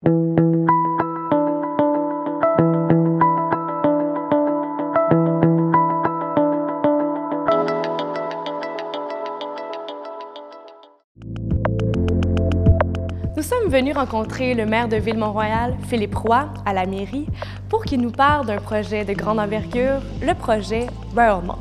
Nous sommes venus rencontrer le maire de Ville-Mont-Royal, Philippe Roy, à la mairie, pour qu'il nous parle d'un projet de grande envergure, le projet Royalmont.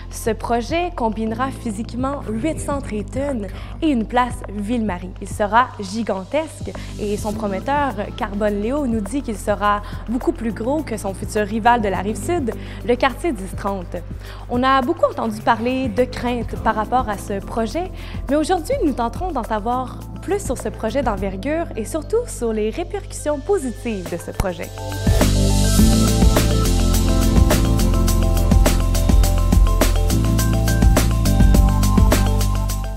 Ce projet combinera physiquement 8 centres Eaton et une place Ville-Marie. Il sera gigantesque et son promoteur, Carbone Léo, nous dit qu'il sera beaucoup plus gros que son futur rival de la Rive-Sud, le quartier 1030. On a beaucoup entendu parler de craintes par rapport à ce projet, mais aujourd'hui, nous tenterons d'en savoir plus sur ce projet d'envergure et surtout sur les répercussions positives de ce projet.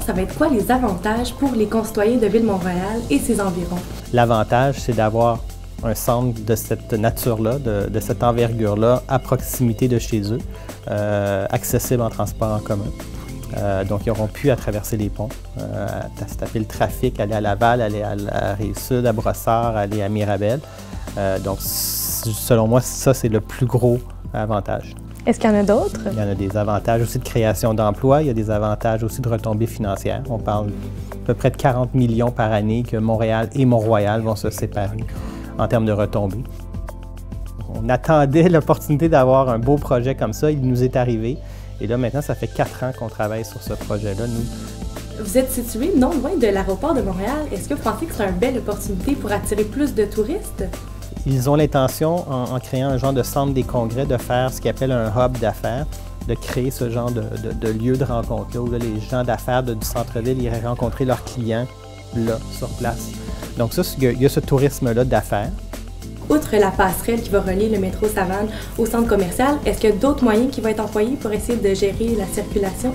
Ça va être quoi les avantages pour les concitoyens de Ville-Mont-Royal et ses environs? L'avantage, c'est d'avoir un centre de cette nature-là, de cette envergure-là, à proximité de chez eux, accessible en transport en commun. Donc, ils n'auront plus à traverser les ponts, à se taper le trafic, aller à Laval, aller à la Rive-Sud, à Brossard, aller à Mirabel. Donc, selon moi, ça, c'est le plus gros avantage. Est-ce qu'il y en a d'autres? Il y en a des avantages aussi de création d'emplois, il y a des avantages aussi de retombées financières. On parle à peu près de 40 millions par année que Montréal et Mont-Royal vont se séparer en termes de retombées. On attendait l'opportunité d'avoir un beau projet comme ça, il nous est arrivé. Et là, maintenant, ça fait 4 ans qu'on travaille sur ce projet-là, nous. Vous êtes situé non loin de l'aéroport de Montréal. Est-ce que vous pensez que c'est une belle opportunité pour attirer plus de touristes? Ils ont l'intention, en créant un genre de centre des congrès, de faire ce qu'ils appellent un hub d'affaires, de créer ce genre de lieu de rencontre-là, où là, les gens d'affaires du centre-ville iraient rencontrer leurs clients, là, sur place. Donc ça, il y a ce tourisme-là d'affaires. Outre la passerelle qui va relier le métro Savane au centre commercial, est-ce qu'il y a d'autres moyens qui vont être employés pour essayer de gérer la circulation?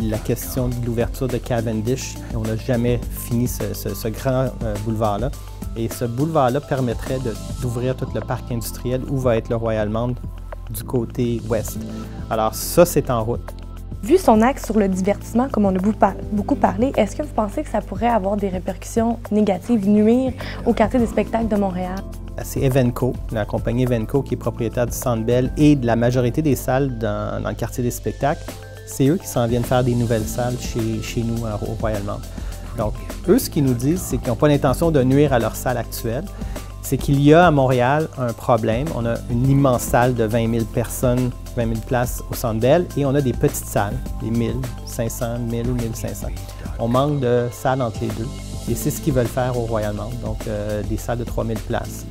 La question de l'ouverture de Cavendish, on n'a jamais fini ce grand boulevard-là. Et ce boulevard-là permettrait d'ouvrir tout le parc industriel où va être le Royalmont du côté ouest. Alors ça, c'est en route. Vu son axe sur le divertissement, comme on a beaucoup parlé, est-ce que vous pensez que ça pourrait avoir des répercussions négatives, nuire au quartier des spectacles de Montréal? C'est Evenco, la compagnie Evenco qui est propriétaire du Centre Bell et de la majorité des salles dans le quartier des spectacles. C'est eux qui s'en viennent faire des nouvelles salles chez nous au Royalmont. Donc, eux, ce qu'ils nous disent, c'est qu'ils n'ont pas l'intention de nuire à leur salle actuelle. C'est qu'il y a à Montréal un problème. On a une immense salle de 20 000 personnes, 20 000 places au Centre Bell et on a des petites salles, des 1 500, 1 000 ou 1 500. On manque de salles entre les deux et c'est ce qu'ils veulent faire au Royalmont, donc des salles de 3 000 places.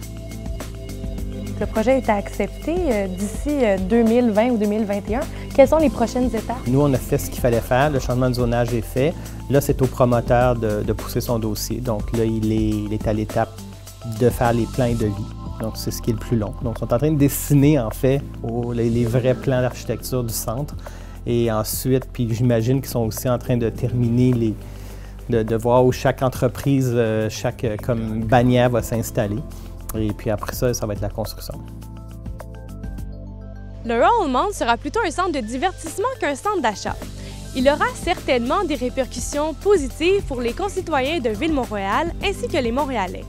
Le projet a été accepté d'ici 2020 ou 2021. Quelles sont les prochaines étapes? Nous, on a fait ce qu'il fallait faire. Le changement de zonage est fait. Là, c'est au promoteur de pousser son dossier. Donc là, il est à l'étape de faire les plans de vie. Donc, c'est ce qui est le plus long. Donc, ils sont en train de dessiner, en fait, les vrais plans d'architecture du centre. Et ensuite, puis j'imagine qu'ils sont aussi en train de terminer de voir où chaque entreprise, chaque comme bannière va s'installer. Et puis après ça, ça va être la construction. Le Royalmont sera plutôt un centre de divertissement qu'un centre d'achat. Il aura certainement des répercussions positives pour les concitoyens de Ville-Mont-Royal ainsi que les Montréalais.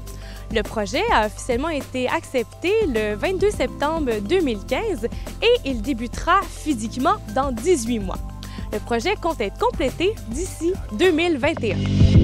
Le projet a officiellement été accepté le 22 septembre 2015 et il débutera physiquement dans 18 mois. Le projet compte être complété d'ici 2021.